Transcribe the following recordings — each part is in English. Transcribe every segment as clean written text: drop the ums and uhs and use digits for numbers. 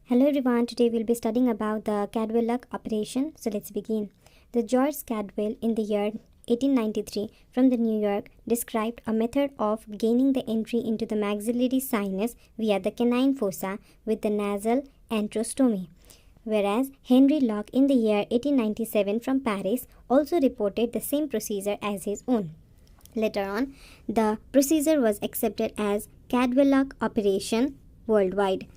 Hello everyone, today we'll be studying about the Caldwell-Luc operation. So let's begin. The George Caldwell in the year 1893 from the New York described a method of gaining the entry into the maxillary sinus via the canine fossa with the nasal enterostomy. Whereas Henry Locke in the year 1897 from Paris also reported the same procedure as his own. Later on, the procedure was accepted as Caldwell-Luc operation worldwide.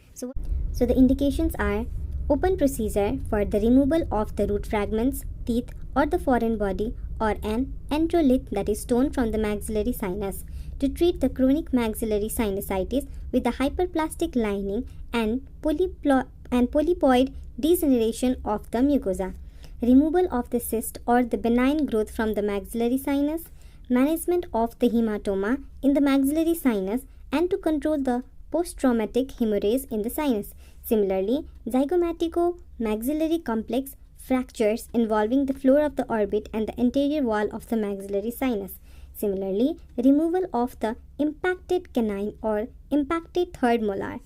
So the indications are open procedure for the removal of the root fragments, teeth or the foreign body or an enterolith, that is stone, from the maxillary sinus to treat the chronic maxillary sinusitis with the hyperplastic lining and polypoid degeneration of the mucosa, removal of the cyst or the benign growth from the maxillary sinus, management of the hematoma in the maxillary sinus, and to control the post-traumatic hemorrhage in the sinus. Similarly, zygomatico-maxillary complex fractures involving the floor of the orbit and the anterior wall of the maxillary sinus. Similarly, removal of the impacted canine or impacted third molar,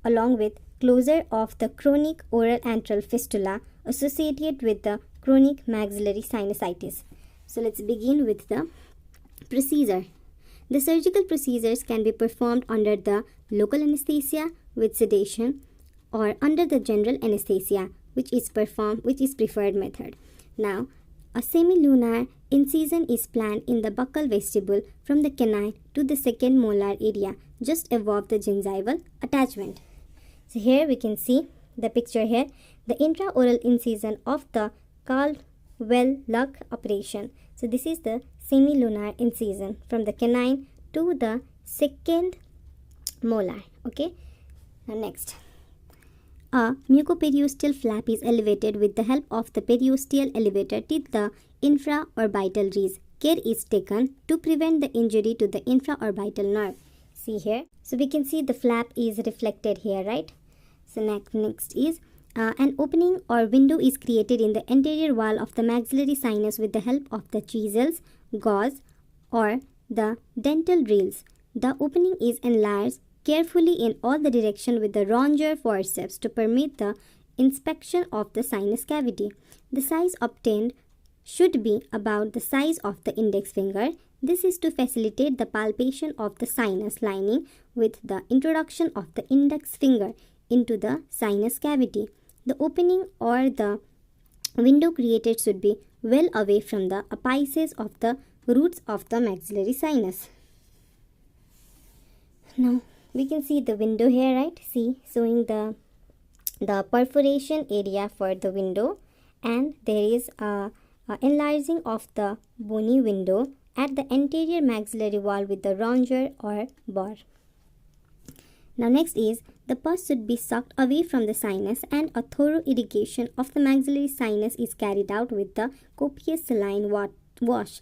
along with closure of the chronic oral antral fistula associated with the chronic maxillary sinusitis. So let's begin with the procedure. The surgical procedures can be performed under the local anesthesia with sedation or under the general anesthesia, which is preferred method. Now, a semilunar incision is planned in the buccal vestibule from the canine to the second molar area just above the gingival attachment. So here we can see the picture here, the intraoral incision of the Caldwell-Luc operation. So this is the semilunar incision from the canine to the second molar. Okay. Now next, a mucoperiosteal flap is elevated with the help of the periosteal elevator till the infraorbital ridge. Care is taken to prevent the injury to the infraorbital nerve. See here. So we can see the flap is reflected here, right? So next is an opening or window is created in the anterior wall of the maxillary sinus with the help of the chisels, gauze or the dental drills. The opening is enlarged carefully in all the direction with the ronger forceps to permit the inspection of the sinus cavity. The size obtained should be about the size of the index finger. This is to facilitate the palpation of the sinus lining with the introduction of the index finger into the sinus cavity. The opening or the window created should be well away from the apices of the roots of the maxillary sinus. Now we can see the window here, right? See, showing the perforation area for the window, and there is a enlarging of the bony window at the anterior maxillary wall with the ronger or bore. Now next is the pus should be sucked away from the sinus and a thorough irrigation of the maxillary sinus is carried out with the copious saline wash.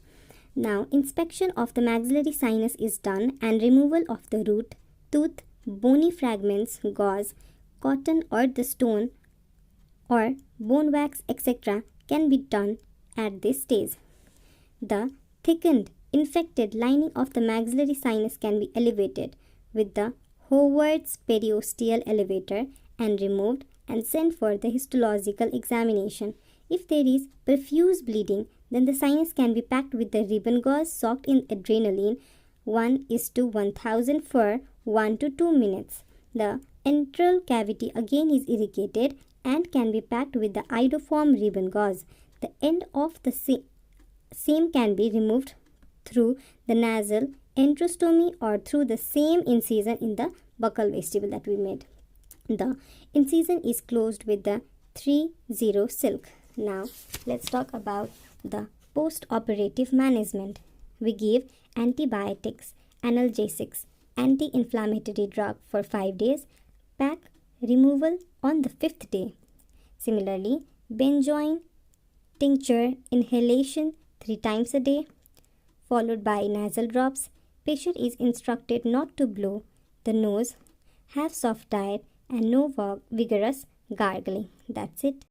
Now inspection of the maxillary sinus is done and removal of the root, tooth, bony fragments, gauze, cotton or the stone or bone wax, etc. can be done at this stage. The thickened, infected lining of the maxillary sinus can be elevated with the Howard's periosteal elevator and removed and sent for the histological examination. If there is profuse bleeding, then the sinus can be packed with the ribbon gauze soaked in adrenaline 1:1000 for 1 to 2 minutes. The antral cavity again is irrigated and can be packed with the iodoform ribbon gauze. The end of the same can be removed through the nasal enterostomy or through the same incision in the buccal vestibule that we made. The incision is closed with the 3-0 silk. Now let's talk about the post-operative management. We give antibiotics, analgesics, anti-inflammatory drug for 5 days, pack removal on the 5th day. Similarly, benzoin tincture inhalation 3 times a day, followed by nasal drops. Patient is instructed not to blow the nose, have soft diet and no vigorous gargling. That's it.